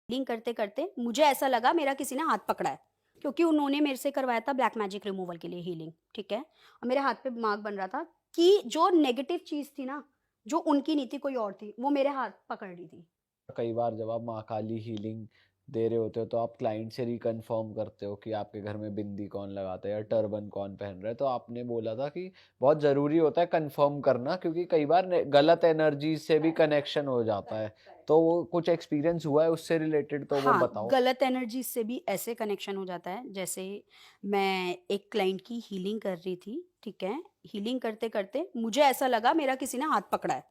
Healing करते करते मुझे ऐसा लगा मेरा किसी ने हाथ पकड़ा है, क्योंकि उन्होंने मेरे से करवाया था ब्लैक मैजिक रिमूवल के लिए हीलिंग, ठीक है। और मेरे हाथ पे मार्क बन रहा था कि जो नेगेटिव चीज थी ना, जो उनकी नहीं थी कोई और थी, वो मेरे हाथ पकड़ रही थी। कई बार जब आप माँ काली हीलिंग दे रहे होते हो तो आप क्लाइंट से रिकन्फर्म करते हो कि आपके घर में बिंदी कौन लगाता है या टर्बन कौन पहन रहा है, तो आपने बोला था कि बहुत ज़रूरी होता है कंफर्म करना, क्योंकि कई बार गलत एनर्जी से भी कनेक्शन हो जाता है। Correct correct. तो वो कुछ एक्सपीरियंस हुआ है उससे रिलेटेड, तो वो हाँ, बताओ। गलत एनर्जी से भी ऐसे कनेक्शन हो जाता है, जैसे मैं एक क्लाइंट की हीलिंग कर रही थी, ठीक है। हीलिंग करते करते मुझे ऐसा लगा मेरा किसी ने हाथ पकड़ा है,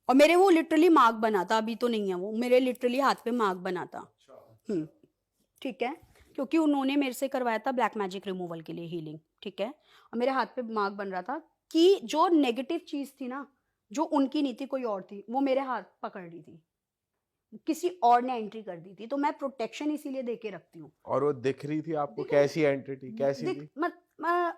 और मेरे वो लिटरली मार्क बना था, अभी तो नहीं है वो, मेरे लिटरली हाथ पे मार्क बना था। हुँ, ठीक है। क्योंकि उन्होंने मेरे से करवाया था ब्लैक मैजिक रिमूवल के लिए हीलिंग, ठीक है। और मेरे हाथ पे मार्क बन रहा था कि जो नेगेटिव चीज़ थी ना, जो उनकी नहीं थी कोई और थी, वो मेरे हाथ पकड़ रही थी। किसी और ने एंट्री कर दी थी, तो मैं प्रोटेक्शन इसीलिए दे के रखती हूँ। और वो दिख रही थी आपको, दिख कैसी एंटिटी कैसी दिख थी? मत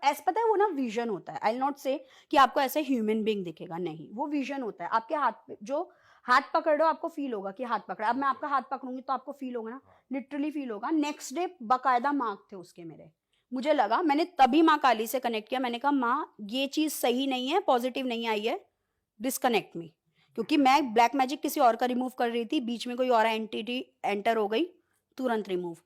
ऐसा पता है वो ना विज़न होता है। आई विल नॉट से कि आपको ऐसे ह्यूमन बीइंग दिखेगा, नहीं, वो विज़न होता है। आपके हाथ पे जो हाथ पकड़ रहे हो आपको फ़ील होगा कि हाथ पकड़ा। अब मैं आपका हाथ पकड़ूँगी तो आपको फ़ील होगा ना, लिटरली फ़ील होगा। नेक्स्ट डे बाकायदा मार्क थे उसके मेरे। मुझे लगा, मैंने तभी माँ काली से कनेक्ट किया। मैंने कहा माँ ये चीज़ सही नहीं है, पॉज़िटिव नहीं आई है, डिस्कनेक्ट मी। क्योंकि मैं ब्लैक मैजिक किसी और का रिमूव कर रही थी, बीच में कोई और एंटिटी एंटर हो गई, तुरंत रिमूव।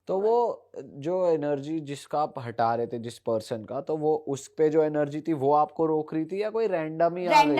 तो वो जो एनर्जी जिसका आप हटा रहे थे जिस पर्सन का, तो वो उस पे जो एनर्जी थी वो आपको रोक रही थी या कोई रैंडम ही आ गई?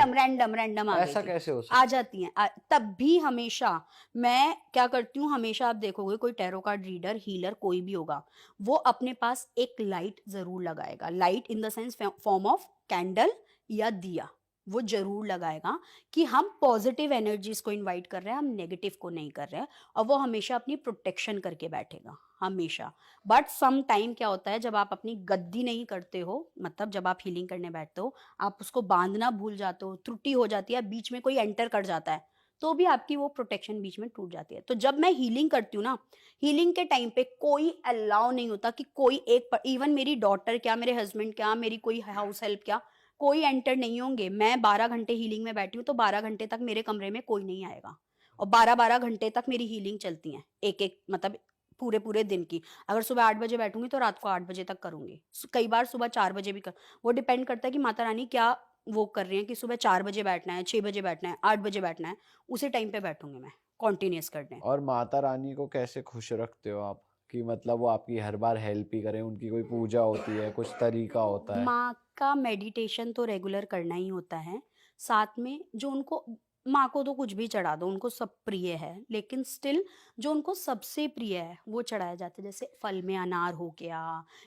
रैंडम आ गई ऐसा थी। कैसे हो आ सकता है? जाती हैं, तब भी हमेशा मैं क्या करती हूँ, हमेशा आप देखोगे कोई टैरो कार्ड रीडर, हीलर कोई भी होगा, वो अपने पास एक लाइट ज़रूर लगाएगा। Light in the sense form of candle या दिया, वो ज़रूर लगाएगा कि हम पॉज़िटिव एनर्जीज़ को इनवाइट कर रहे हैं, हम नेगेटिव को नहीं कर रहे हैं, और वो हमेशा अपनी प्रोटेक्शन करके बैठेगा, हमेशा। बट सम टाइम क्या होता है, जब आप अपनी गद्दी नहीं करते हो, मतलब जब आप हीलिंग करने बैठते हो, आप उसको बाँधना भूल जाते हो, त्रुटि हो जाती है, बीच में कोई एंटर कर जाता है, तो भी आपकी वो प्रोटेक्शन बीच में टूट जाती है। तो जब मैं हीलिंग करती हूँ ना, हीलिंग के टाइम पे कोई अलाउ नहीं होता कि कोई एक इवन मेरी डॉटर क्या, मेरे हस्बैंड क्या, मेरी कोई हाउस हेल्प क्या, कोई एंटर नहीं होंगे। मैं 12 घंटे हीलिंग में बैठी हूँ, तो 12 घंटे तक मेरे कमरे में कोई नहीं आएगा, और 12-12 घंटे तक मेरी हीलिंग चलती है, एक-एक मतलब पूरे-पूरे दिन की। अगर सुबह 8 बजे बैठूँगी तो रात को 8 बजे तक करूँगी। कई बार सुबह 4 बजे भी कर, वो डिपेंड करता है कि माता रानी क्या वो कर रही हैं, कि सुबह 4 बजे बैठना है, 6 बजे बैठना है, 8 बजे बैठना है, उसी टाइम पे बैठूँगी मैं, कॉन्टिन्यूअस करने। और माता रानी को कैसे खुश रखते हो आप कि मतलब वो आपकी हर बार हेल्प ही करें? उनकी कोई पूजा होती है, कुछ तरीका होता है? माँ का मेडिटेशन तो रेगुलर करना ही होता है। साथ में जो उनको, माँ को तो कुछ भी चढ़ा दो, उनको सब प्रिय है, लेकिन स्टिल जो उनको सबसे प्रिय है, वो चढ़ाया जाता है। जैसे फल में अनार हो गया,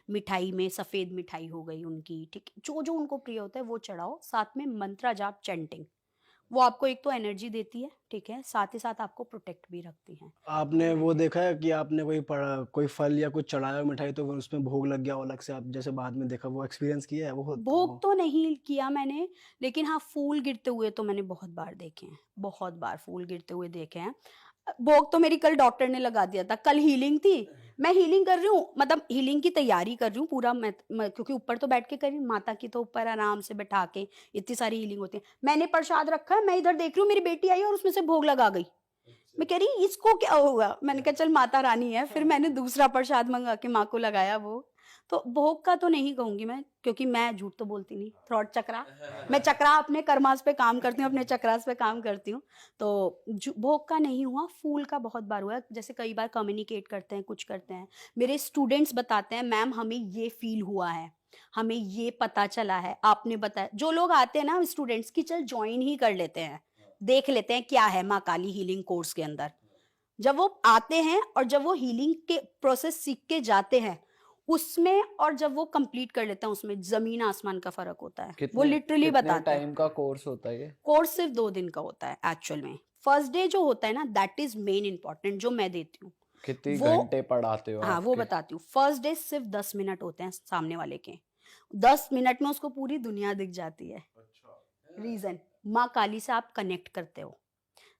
मिठाई में सफ़ेद मिठाई हो गई उनकी, ठीक है? जो-जो उनको प्रिय होता है वो चढ़ाओ, साथ में मंत्र जाप, चैंटिंग। वो आपको एक तो एनर्जी देती है, ठीक है? साथ ही साथ आपको प्रोटेक्ट भी रखती हैं। आपने वो देखा है कि आपने कोई फल या कुछ चढ़ाया हो मिठाई तो वो उसमें भोग लग गया हो अलग से, आप जैसे बाद में देखा, वो एक्सपीरियंस किया है भोग वो? तो नहीं किया मैंने, लेकिन हाँ, फूल गिरते हुए तो मैंने बहुत बार देखे हैं, बहुत बार फूल गिरते हुए देखे हैं। भोग तो मेरी कल डॉक्टर ने लगा दिया था, कल हीलिंग थी, मैं हीलिंग कर रही हूँ, मतलब हीलिंग की तैयारी कर रही हूँ पूरा, मैं क्योंकि ऊपर तो बैठ के कर रही हूँ, माता की तो ऊपर आराम से बैठा के इतनी सारी हीलिंग होती है। मैंने प्रसाद रखा है, मैं इधर देख रही हूँ, मेरी बेटी आई और उसमें से भोग लगा गई। मैं कह रही इसको क्या हुआ? मैंने कहा चल माता रानी है, फिर मैंने दूसरा प्रसाद मँगा के माँ को लगाया भोग। तो भोग का तो नहीं कहूँगी मैं, क्योंकि मैं झूठ तो बोलती नहीं, थ्रॉट चक्रा, मैं चक्रा अपने कर्मास पे काम करती हूँ, अपने चक्रास पे काम करती हूँ। तो भोग का नहीं हुआ, फूल का बहुत बार हुआ है। जैसे कई बार कम्युनिकेट करते हैं, कुछ करते हैं। मेरे स्टूडेंट्स बताते हैं मैम हमें ये फ़ील हुआ है, हमें ये पता चला है, आपने बताया। जो लोग आते हैं ना स्टूडेंट्स कि चल जॉइन ही कर लेते हैं, देख लेते हैं क्या है माँ काली हीलिंग कोर्स के अंदर। जब वो आते हैं और जब वो हीलिंग के प्रोसेस सीख के जाते हैं, उसमें और जब वो कंप्लीट कर लेते हैं, उसमें ज़मीन आसमान का फ़र्क होता है। वो कितने लिटरली कितने बताते हैं। टाइम का कोर्स होता है ये? कोर्स सिर्फ़ 2 दिन का होता है एक्चुअल में। फर्स्ट डे जो होता है ना, दैट इज़ मेन इम्पोर्टेंट, जो मैं देती हूँ। कितनी वो घंटे पढ़ाते हो हाँ, वो आपके? बताती हूँ। फर्स्ट डे सिर्फ़ 10 मिनट होते हैं सामने वाले के। 10 मिनट में उसको पूरी दुनिया दिख जाती है। रीज़न, माँ काली से आप कनेक्ट करते हो।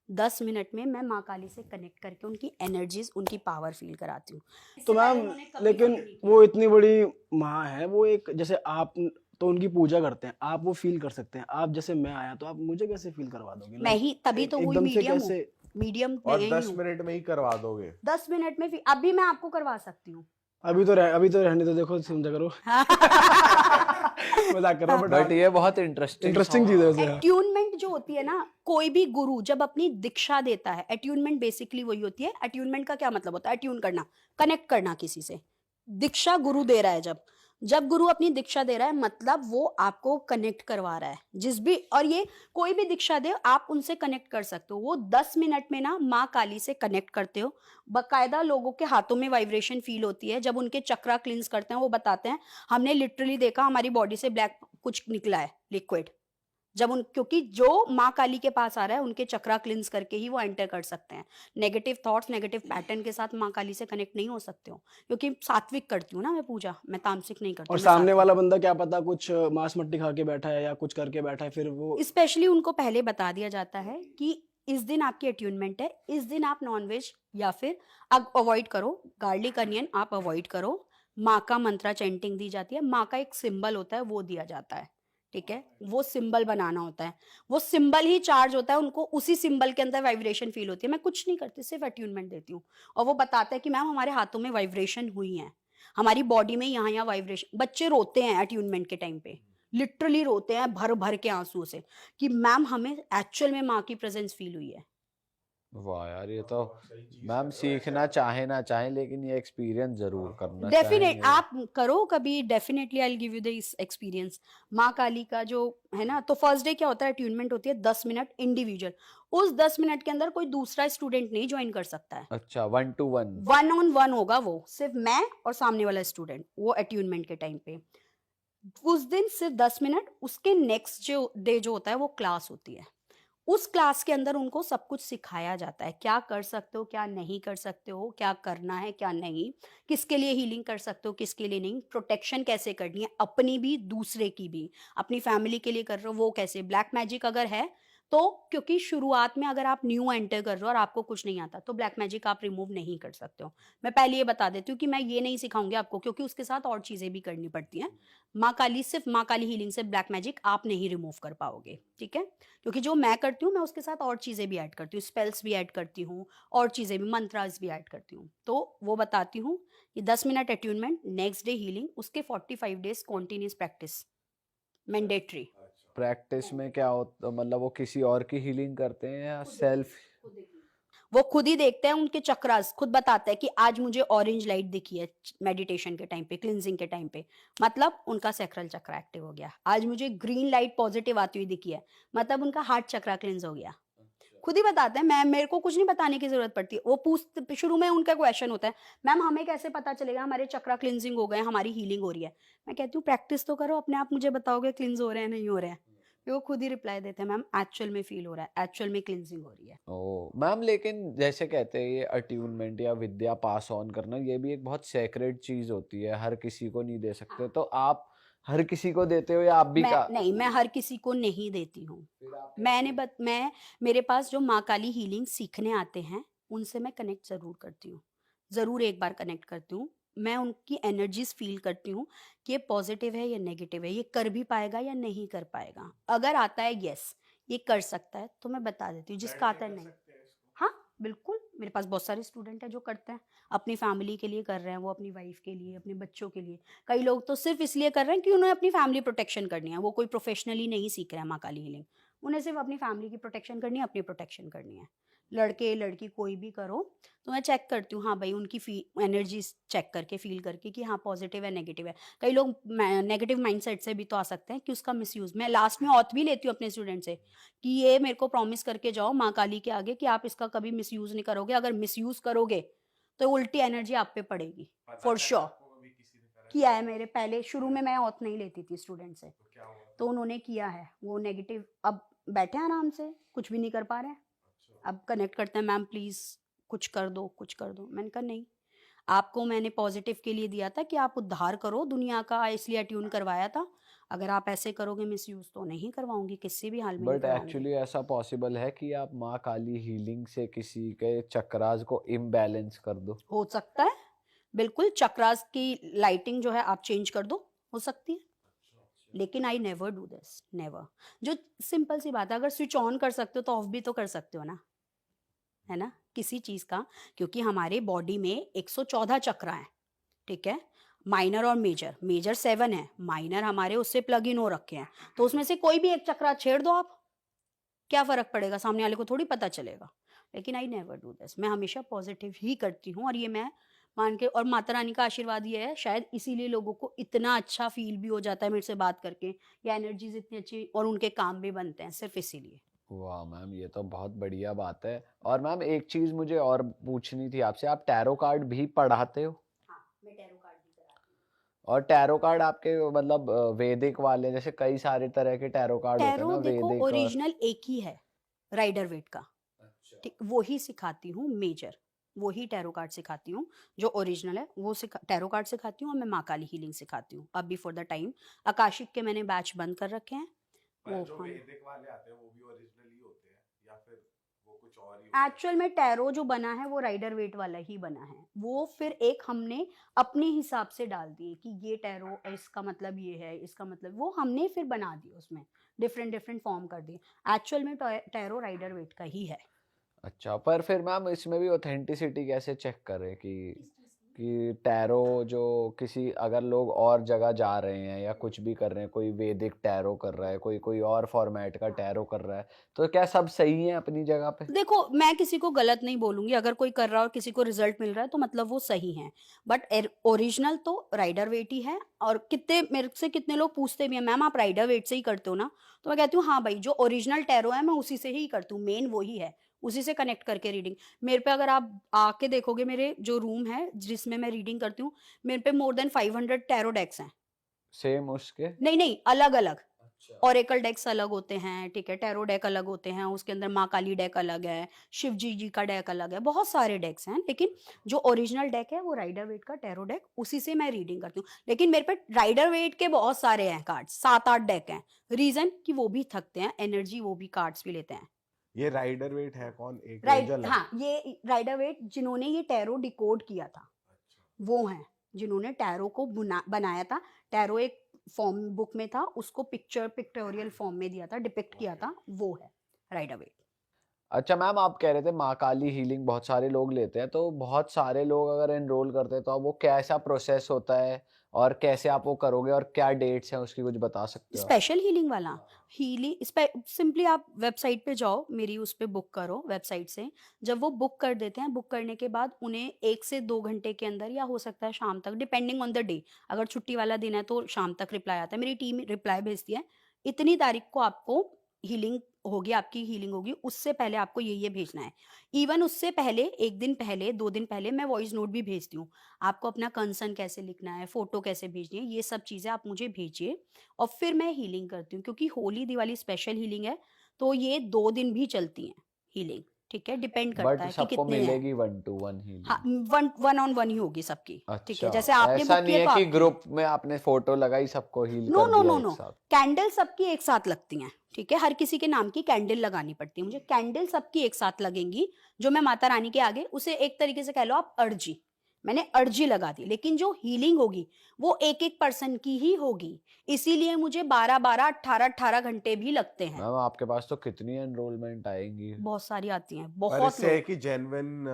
10 मिनट में मैं माँ काली से कनेक्ट करके उनकी एनर्जीज़, उनकी पावर फ़ील कराती हूँ। तो इससे पहले मैम, उन्होंने लेकिन कभी नहीं वो किया। इतनी बड़ी माँ है, वो एक जैसे आप तो उनकी पूजा करते हैं, आप वो फ़ील कर सकते हैं। आप जैसे मैं आया तो आप मुझे कैसे फ़ील करवा दोगे? मैं लाइक ही तभी तो हुई एकदम से मीडियम हूँ। कैसे? मीडियम और में 10 ही हूँ। मिनट में ही करवा दोगे? 10 मिनट में अभी मैं आपको करवा सकती हूँ। अभी तो रहने दो, देखो समझा करो। मजाक कर रहा हूँ बट बट ये बहुत इंटरेस्टिंग इंटरेस्टिंग चीज है वैसे। अट्यूनमेंट जो होती है ना, कोई भी गुरु जब अपनी दीक्षा देता है, अट्यूनमेंट बेसिकली वही होती है। अट्यूनमेंट का क्या मतलब होता है? अट्यून करना, कनेक्ट करना किसी से। दीक्षा गुरु दे रहा है, जब गुरु अपनी दीक्षा दे रहा है मतलब वो आपको कनेक्ट करवा रहा है। जिस भी, और ये कोई भी दीक्षा दे आप उनसे कनेक्ट कर सकते हो। वो 10 मिनट में ना माँ काली से कनेक्ट करते हो। बकायदा लोगों के हाथों में वाइब्रेशन फील होती है जब उनके चक्रा क्लींस करते हैं। वो बताते हैं हमने लिटरली देखा हमारी बॉडी से ब्लैक कुछ निकला है, लिक्विड। क्योंकि जो माँ काली के पास आ रहा है उनके चक्रा क्लिंस करके ही वो एंटर कर सकते हैं। नेगेटिव थॉट्स, नेगेटिव पैटर्न के साथ माँ काली से कनेक्ट नहीं हो सकते हो, क्योंकि सात्विक करती हूँ ना मैं पूजा, मैं तामसिक नहीं करती और हूँ, मैं सामने सात्विक। वाला बंदा क्या पता कुछ मांस मट्टी खा के बैठा है या कुछ करके बैठा है, फिर वो स्पेशली उनको पहले बता दिया जाता है कि इस दिन आपकी अट्यूनमेंट है, इस दिन आप नॉनवेज या फिर अब अवॉइड करो, गार्लिक अनियन आप अवॉइड करो। माँ का मंत्रा चैंटिंग दी जाती है, माँ का एक सिंबल होता है वो दिया जाता है, ठीक है। वो सिंबल बनाना होता है, वो सिंबल ही चार्ज होता है, उनको उसी सिंबल के अंदर वाइब्रेशन फील होती है। मैं कुछ नहीं करती, सिर्फ अट्यूनमेंट देती हूँ। और वो बताता है कि मैम हमारे हाथों में वाइब्रेशन हुई है, हमारी बॉडी में यहाँ यहाँ वाइब्रेशन। बच्चे रोते हैं अट्यूनमेंट के टाइम पे, लिटरली रोते हैं भर भर के आंसुओं से कि मैम हमें एक्चुअल में माँ की प्रेजेंस फील हुई है। वाह यार, ये तो मैम सीखना चाहे ना चाहे लेकिन ये एक्सपीरियंस जरूर करना डेफिनेट चाहेंगे। आप करो कभी, definitely I will give you this experience. माँ काली का जो है ना, तो फर्स्ट डे क्या होता है, अट्यूनमेंट होती है 10 मिनट इंडिविजुअल। उस 10 मिनट के अंदर कोई दूसरा स्टूडेंट नहीं ज्वाइन कर सकता है। अच्छा, 1 to 1? 1 on 1 होगा वो, सिर्फ मैं और सामने वाला स्टूडेंट, वो अट्यूनमेंट के टाइम पे। उस दिन सिर्फ 10 मिनट। उसके नेक्स्ट जो डे जो होता है वो क्लास होती है। उस क्लास के अंदर उनको सब कुछ सिखाया जाता है, क्या कर सकते हो, क्या नहीं कर सकते हो, क्या करना है, क्या नहीं, किसके लिए हीलिंग कर सकते हो, किसके लिए नहीं, प्रोटेक्शन कैसे करनी है, अपनी भी दूसरे की भी। अपनी फैमिली के लिए कर रहे हो वो कैसे, ब्लैक मैजिक अगर है तो, क्योंकि शुरुआत में अगर आप न्यू एंटर कर रहे हो और आपको कुछ नहीं आता तो ब्लैक मैजिक आप रिमूव नहीं कर सकते हो। मैं पहले ये बता देती हूँ कि मैं ये नहीं सिखाऊंगी आपको, क्योंकि उसके साथ और चीजें भी करनी पड़ती हैं। माँ काली, सिर्फ माँ काली हीलिंग से ब्लैक मैजिक आप नहीं रिमूव कर पाओगे, ठीक है। क्योंकि जो मैं करती हूँ मैं उसके साथ और चीज़ें भी ऐड करती हूँ, स्पेल्स भी ऐड करती हूँ और चीज़ें भी, मंत्रास भी ऐड करती हूँ। तो वो बताती हूँ कि 10 minute attunement, next day healing, उसके 45 days continuous practice mandatory. Practice में क्या होता, मतलब वो किसी और की हीलिंग करते हैं या सेल्फ? वो खुद ही देखते हैं, उनके चक्रास खुद बताते हैं कि आज मुझे ऑरेंज लाइट दिखी है मेडिटेशन के टाइम पे, क्लिनजिंग के टाइम पे, मतलब उनका सैक्रल चक्र एक्टिव हो गया। आज मुझे ग्रीन लाइट पॉजिटिव आती हुई दिखी है, मतलब उनका हार्ट चक्रा क्लिंज हो गया। खुद ही बताते हैं, मैं, मेरे को कुछ नहीं बताने की जरूरत पड़ती। वो पूछते, शुरू में उनका क्वेश्चन होता है, मैम हमें कैसे पता चलेगा हमारे चक्रा क्लिनजिंग हो गए, हमारी हीलिंग हो रही है। मैं कहती हूँ प्रैक्टिस तो करो, अपने आप मुझे बताओगे क्लिंज हो रहे हैं नहीं हो रहे हैं। फिर वो खुद ही रिप्लाई देते हैं, मैम एक्चुअल में फील हो रहा है, एक्चुअल में क्लिनजिंग हो रही है। ओ मैम, लेकिन जैसे कहते हैं ये अट्यूनमेंट या विद्या पास ऑन करना, ये भी एक बहुत सेक्रेड चीज होती है, हर किसी को नहीं दे सकते। तो आप हर किसी को देते हो या आप भी का? मैं हर किसी को नहीं देती हूँ। फिर आप मैं, मेरे पास जो माँ काली हीलिंग सीखने आते हैं उनसे मैं कनेक्ट जरूर करती हूँ, जरूर एक बार कनेक्ट करती हूँ। मैं उनकी एनर्जीज फील करती हूँ कि ये पॉजिटिव है या नेगेटिव है, ये कर भी पाएगा या नहीं कर पाएगा। अगर आता है यस ये कर सकता है तो मैं बता देती हूँ, जिसका आता है नहीं। हाँ बिल्कुल, मेरे पास बहुत सारे स्टूडेंट हैं जो करते हैं, अपनी फैमिली के लिए कर रहे हैं, वो अपनी वाइफ के लिए, अपने बच्चों के लिए। कई लोग तो सिर्फ इसलिए कर रहे हैं कि उन्हें अपनी फैमिली प्रोटेक्शन करनी है, वो कोई प्रोफेशनली नहीं सीख रहे हैं माँ काली हीलिंग, उन्हें सिर्फ अपनी फैमिली की प्रोटेक्शन करनी है, अपनी प्रोटेक्शन करनी है। लड़के लड़की कोई भी करो, तो मैं चेक करती हूँ, हाँ भाई उनकी एनर्जी चेक करके, फील करके कि हाँ पॉजिटिव है नेगेटिव है। कई लोग नेगेटिव माइंडसेट से भी तो आ सकते हैं कि उसका मिसयूज। मैं लास्ट में ऑथ भी लेती हूँ अपने स्टूडेंट से कि ये मेरे को प्रॉमिस करके जाओ माँ काली के आगे कि आप इसका कभी मिसयूज नहीं करोगे, अगर मिसयूज करोगे तो उल्टी एनर्जी आप पे पड़ेगी, फॉर श्योर। किया है मेरे, पहले शुरू में मैं ऑथ नहीं लेती थी स्टूडेंट से, तो उन्होंने किया है, वो नेगेटिव अब बैठे हैं आराम से, कुछ भी नहीं कर पा रहे हैं, अब कनेक्ट करते हैं, मैम प्लीज कुछ कर दो, कुछ कर दो। मैंने कहा नहीं, आपको मैंने पॉजिटिव के लिए दिया था कि आप उद्धार करो दुनिया का, इसलिए अट्यून करवाया था। अगर आप ऐसे करोगे मिसयूज तो नहीं करवाऊंगी, किसी भी हाल में नहीं बट करवाऊंगी। एक्चुअली ऐसा पॉसिबल है कि आप माँ काली हीलिंग से किसी के चक्रास को इम्बैलेंस कर दो? हो सकता है, बिल्कुल। चक्रास की लाइटिंग जो है आप चेंज कर दो, हो सकती है, लेकिन I never do this, never. जो सिंपल सी बात है, अगर स्विच ऑन कर सकते हो तो ऑफ भी तो कर सकते हो ना। है ना, किसी चीज का, क्योंकि हमारे बॉडी में 114 चक्र हैं, ठीक है, माइनर और मेजर, मेजर 7 है, माइनर हमारे उससे प्लग इन हो रखे हैं, तो उसमें से कोई भी एक चक्रा छेड़ दो आप, क्या फर्क पड़ेगा, सामने वाले को थोड़ी पता चलेगा। लेकिन आई नेवर डू दिस, मैं हमेशा पॉजिटिव ही करती हूँ, और ये मैं मान के, और माता रानी का आशीर्वाद ये है, शायद इसीलिए लोगों को इतना अच्छा फील भी हो जाता है मेरे से बात करके, या एनर्जीज इतनी अच्छी, और उनके काम भी बनते हैं सिर्फ इसीलिए। वाह मैम, ये तो बहुत बढ़िया बात है। और मैम एक चीज मुझे और पूछनी थी आपसे, आप टैरो कार्ड भी पढ़ाते हो? हाँ, मैं टैरो कार्ड भी कराती हूँ। और टैरो कार्ड आपके मतलब वैदिक वाले, जैसे कई सारे तरह के टैरो कार्ड होते हैं टैरो ना, देखो वैदिक और ओरिजिनल एक ही है, राइडर वेट का, अच्छा ठीक, वो ही सिखाती हूँ मेजर, वो ही टैरो कार्ड सिखाती हूँ, जो ओरिजिनल है वो टैरो कार्ड सिखाती हूँ, और मैं माँ काली हीलिंग सिखाती हूँ। अब बिफोर द टाइम आकाशिक के मैंने बैच बंद कर रखे हैं, पर वो जो हम वैदिक वाले आते हैं वो भी ओरिजिनल ही होते हैं या फिर वो कुछ और ही होता है? एक्चुअल में टैरो जो बना है वो राइडर वेट वाला ही बना है, वो फिर एक हमने अपने हिसाब से डाल दिए कि ये टैरो, इसका मतलब ये है, इसका मतलब, वो हमने फिर बना दिए, उसमें डिफरेंट डिफरेंट फॉर्म कर दिए। एक्चुअल में टैरो राइडर वेट का ही है। अच्छा, पर फिर मैम इसमें भी ऑथेंटिसिटी कैसे चेक करें कि टैरो जो किसी, अगर लोग और जगह जा रहे हैं या कुछ भी कर रहे हैं, कोई वैदिक टैरो कर रहा है, कोई कोई और फॉर्मेट का टैरो कर रहा है, तो क्या सब सही है अपनी जगह पे? देखो, मैं किसी को गलत नहीं बोलूंगी, अगर कोई कर रहा है और किसी को रिजल्ट मिल रहा है तो मतलब वो सही है, बट ओरिजिनल तो राइडर वेट ही है। और कितने मेरे से कितने लोग पूछते भी हैं, मैम आप राइडर वेट से ही करते हो ना, तो मैं कहती हूँ हाँ भाई, जो ओरिजिनल टैरो है मैं उसी से ही करती हूँ, मेन वही है, उसी से कनेक्ट करके रीडिंग। मेरे पे अगर आप आके देखोगे, मेरे जो रूम है जिसमें मैं रीडिंग करती हूँ, मेरे पे मोर देन 500 टैरो डेक्स हैं। सेम उसके? नहीं नहीं, अलग अलग, अच्छा ऑरेकल डेक्स अलग होते हैं, ठीक है, टैरो डेक अलग होते हैं, उसके अंदर माँ काली डेक अलग है, शिव जी का डेक अलग है, बहुत सारे डेक्स हैं, लेकिन जो ओरिजिनल डेक है वो राइडर वेट का टैरो डेक, उसी से मैं रीडिंग करती हूँ। लेकिन मेरे पे राइडर वेट के बहुत सारे हैं कार्ड, 7-8 डेक हैं, रीजन कि वो भी थकते हैं, एनर्जी वो भी कार्ड्स भी लेते हैं। ये राइडर वेट है कौन, एक राइट, एंजल है? हाँ, ये राइडर वेट जिन्होंने ये टैरो डिकोड किया था अच्छा। वो हैं, जिन्होंने टैरो को बनाया था। टैरो एक फॉर्म बुक में था, उसको पिक्टोरियल फॉर्म में दिया था, डिपिक्ट किया था, वो है राइडर वेट। अच्छा मैम, आप कह रहे थे माँ काली हीलिंग बहुत सारे लोग लेते हैं, तो बहुत सारे लोग अगर एनरोल करते हैं तो अब वो कैसा प्रोसेस होता है, और कैसे आप वो करोगे, और क्या डेट्स हैं उसकी, कुछ बता सकते हो आप? स्पेशल हीलिंग वाला, हीलिंग सिंपली आप वेबसाइट पे जाओ, मेरी उस पे बुक करो वेबसाइट से। जब वो बुक कर देते हैं, बुक करने के बाद उन्हें 1 से 2 घंटे के अंदर, या हो सकता है शाम तक, डिपेंडिंग ऑन द डे, अगर छुट्टी वाला दिन है तो शाम तक रिप्लाई आता है, मेरी टीम रिप्लाई भेजती है, इतनी तारीख को आपको हीलिंग होगी, आपकी हीलिंग होगी, उससे पहले आपको ये भेजना है। इवन उससे पहले 1 दिन पहले, 2 दिन पहले मैं वॉइस नोट भी भेजती हूँ, आपको अपना कंसर्न कैसे लिखना है, फोटो कैसे भेजनी है, ये सब चीज़ें आप मुझे भेजिए, और फिर मैं हीलिंग करती हूँ, क्योंकि होली दिवाली स्पेशल हीलिंग है, तो ये 2 दिन भी चलती हैं हीलिंग, ठीक है, डिपेंड करता बट है कि सबको कितने हैं। मिलेगी 1-to-1 हाँ, हीलिंग? 1-on-1 ही होगी सबकी, ठीक है, अच्छा, जैसे आपने ऐसा बुक नहीं किया है तो कि आपकी। ग्रुप में आपने फोटो लगाई, सबको हील नो कर नो दिया नो एक नो, साथ? कैंडल सबकी एक साथ लगती हैं, ठीक है, हर किसी के नाम की कैंडल लगानी पड़ती है मुझे, कैंडल सबकी एक साथ लगेंगी, जो मैं माता रानी के आगे, उसे एक तरीके से कह लो आप अर्जी, मैंने अर्जी लगा दी, लेकिन जो हीलिंग होगी वो एक एक पर्सन की ही होगी, इसीलिए मुझे 12-12, 18-18 घंटे भी लगते हैं। मैम आपके पास तो कितनी एनरोलमेंट आएंगी? बहुत सारी आती हैं, पर बहुत इससे है लोग। कि जेन्युइन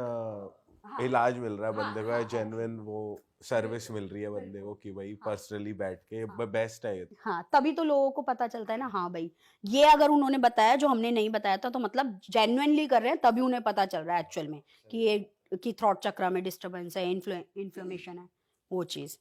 हाँ इलाज मिल रहा है हाँ बंदे को, हाँ या हाँ, जेन्युइन वो सर्विस बिल्कुल मिल रही है बंदे बिल्कुल, को कि भाई हाँ पर्सनली बैठ के हाँ बेस्ट है ये तो। हाँ, तभी तो लोगों को पता चलता है ना, हाँ भाई, ये अगर उन्होंने बताया जो हमने नहीं बताया था, तो मतलब जेन्युइनली कर रहे हैं, तभी उन्हें पता चल रहा है एक्चुअल में कि ये, कि थ्रॉट चक्रा में डिस्टरबेंस है, इन्फ्लेमेशन है, वो चीज़।